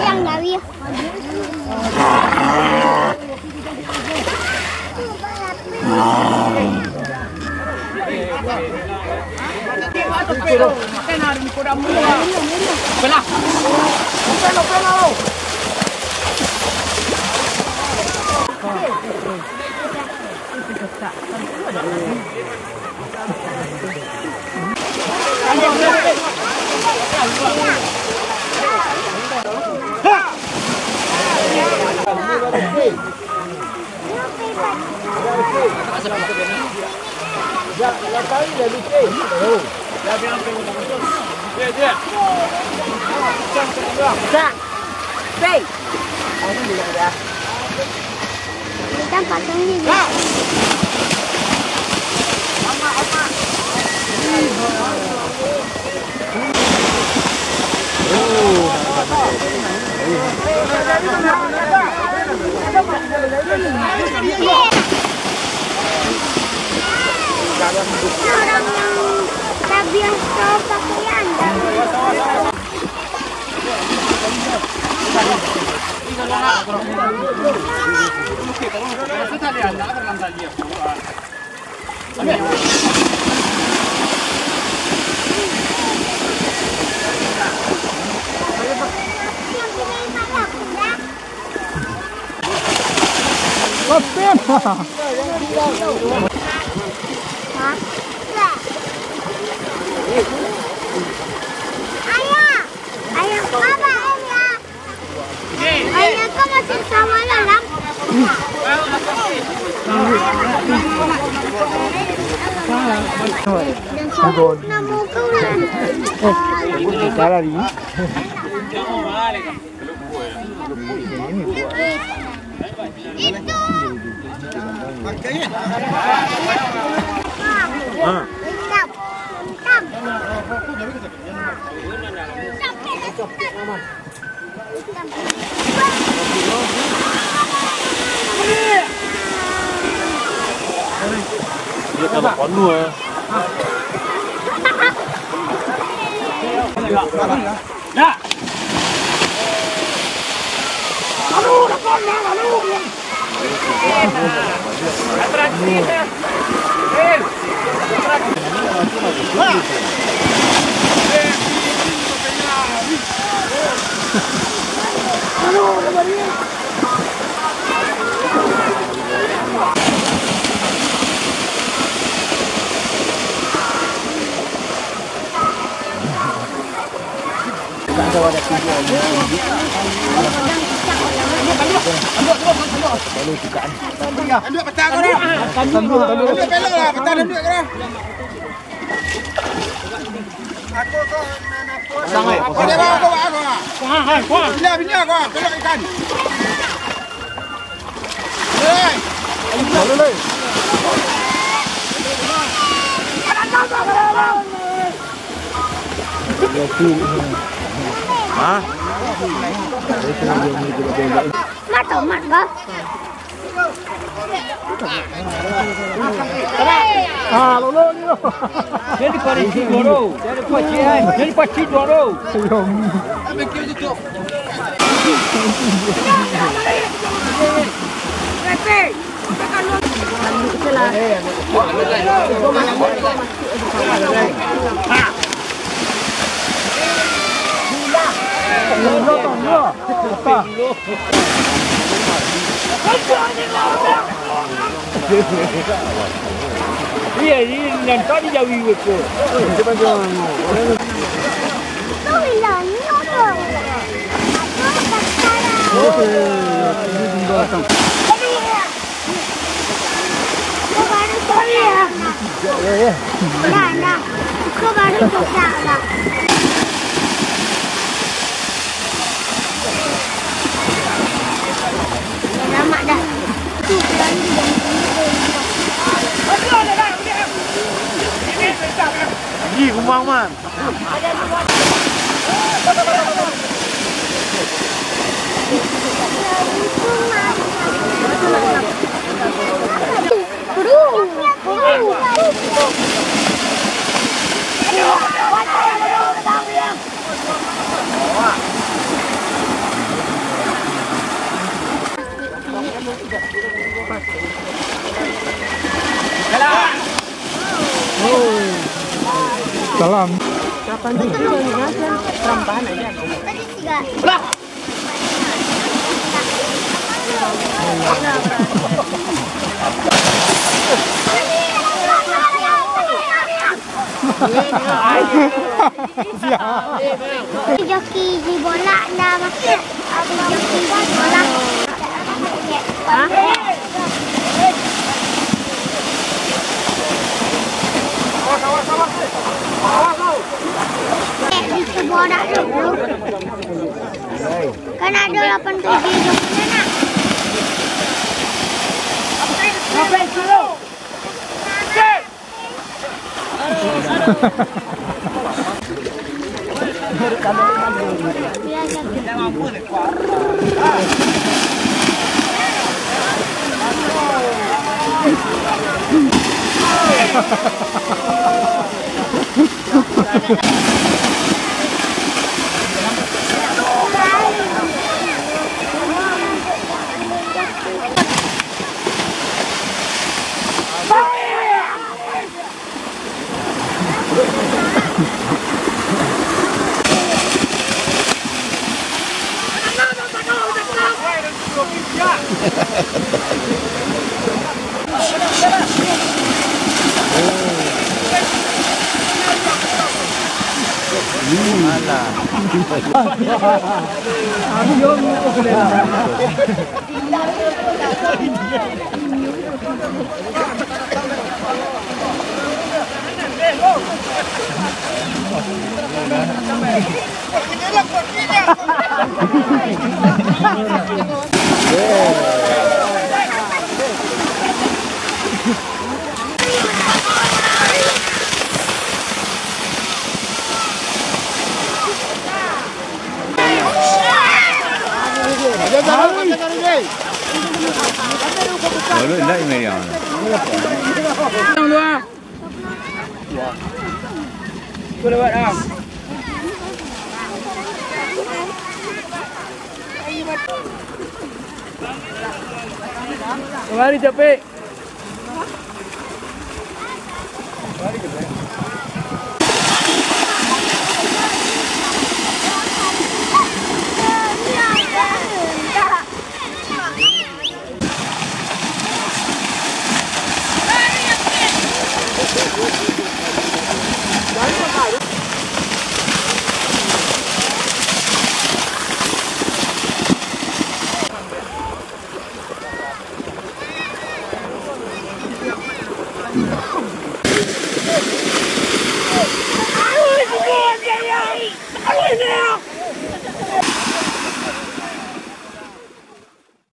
Yang dari. Orang yang biasa pakaian. Ayah, apa ayah? Ayah kau masih sama dalam? Nama kau lah. Cara ni. Itu. Dia tak buat ponu ah. Dah. Lalu, lalu. Atraksi. Lalu bukaan. Ambil petang kau dah. Ambil belok lah, petang ambil kau dah. Aku kau nak Sangat. Dia bawa kau aku. Bila kau belok ikan. Hei. Lalu. Ha? Mat tomat kau. Lalu ni. Jadi parisi doro. Jadi pacian. Jadi paci doro. Ambil kau tutup. Iya, ini nanti dia jauh itu. Cepat jangan. Tu bilang ni apa? Ini tinggal datang. Kau baru saya. Ya. Nah. Kau baru saya. Lama dah. Tu berani dan Ni kumang man. Salam. Tadi tiga. Joki di bola dah masuk. Aku joki di bola. Di sebuah dak dulu. Kan ada 87 jumlah nak. Sampai dulu. Lalu enggak ini yang. Boleh buat ah. Mari capek.